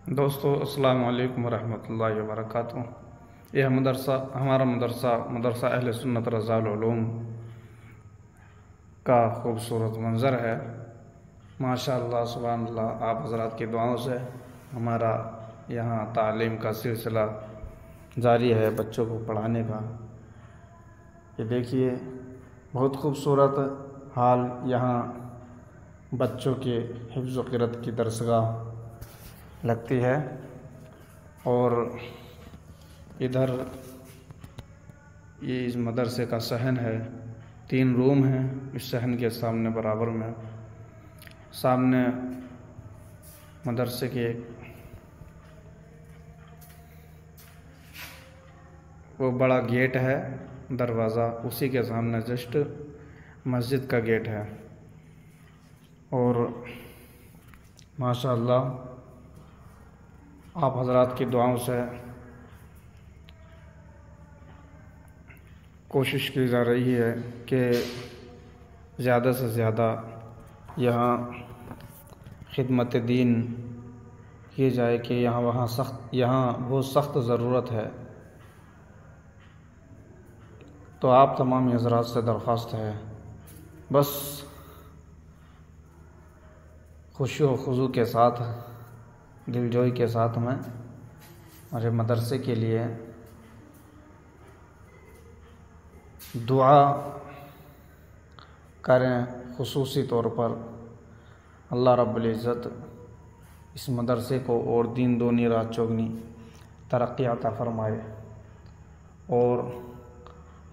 दोस्तों अस्सलाम वालेकुम रहमतुल्लाहि व बरकातुहू। यह हमारा मदरसा अहले सुन्नत रज़ाउल उलूम का खूबसूरत मंज़र है। माशाअल्लाह सुभानअल्लाह, आप हज़रात की दुआओं से हमारा यहाँ तालीम का सिलसिला जारी है, बच्चों को पढ़ाने का। ये देखिए बहुत खूबसूरत हाल यहाँ बच्चों के हिफ्ज़ व क़िराअत की दरसगाह लगती है। और इधर ये इस मदरसे का सहन है, 3 रूम हैं। इस सहन के सामने बराबर में सामने मदरसे के वो बड़ा गेट है, दरवाज़ा, उसी के सामने जस्ट मस्जिद का गेट है। और माशाअल्लाह आप हज़रात की दुआओं से कोशिश की जा रही है कि ज़्यादा से ज़्यादा यहाँ खिदमत दीन की जाए कि यहाँ बहुत सख्त ज़रूरत है। तो आप तमाम हज़रात से दरख्वास्त है, बस खुशी व खुजू के साथ, दिलजोई के साथ में हमारे मदरसे के लिए दुआ करें। खुसूसी तौर पर अल्लाह रब्बुल इज़्ज़त इस मदरसे को और दीन दूनी रात चौगनी तरक्की अता फ़रमाए। और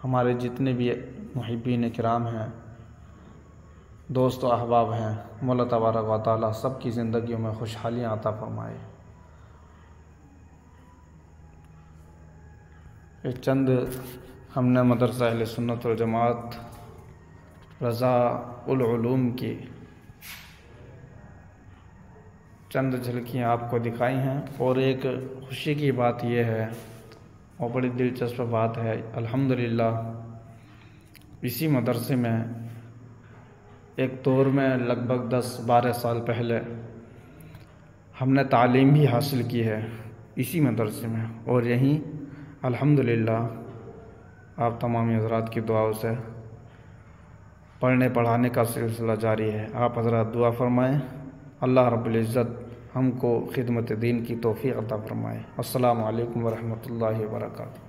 हमारे जितने भी मुहिब्बीन किराम हैं, दोस्त व अहबाब हैं, मौला तबारक व तआला सबकी ज़िंदगियों में खुशहालियाँ अता फ़रमाए। ये चंद हमने मदरसा अहले सुन्नत वल जमात रज़ाउल उलूम की चंद झलकियाँ आपको दिखाई हैं। और एक खुशी की बात यह है और बड़ी दिलचस्प बात है, अल्हम्दुलिल्लाह इसी मदरसे में एक दौर में लगभग 10-12 साल पहले हमने तालीम भी हासिल की है इसी मदरसे में। और यहीं अल्हम्दुलिल्लाह आप तमाम हज़रात की दुआओं से पढ़ने पढ़ाने का सिलसिला जारी है। आप हज़रात दुआ फ़रमाएँ, अल्लाह रब्बुल इज़्ज़त हमको खिदमत दीन की तौफ़ीक़ अता फ़रमाए। अस्सलामु अलैकुम व रहमतुल्लाहि व बरकातुहू।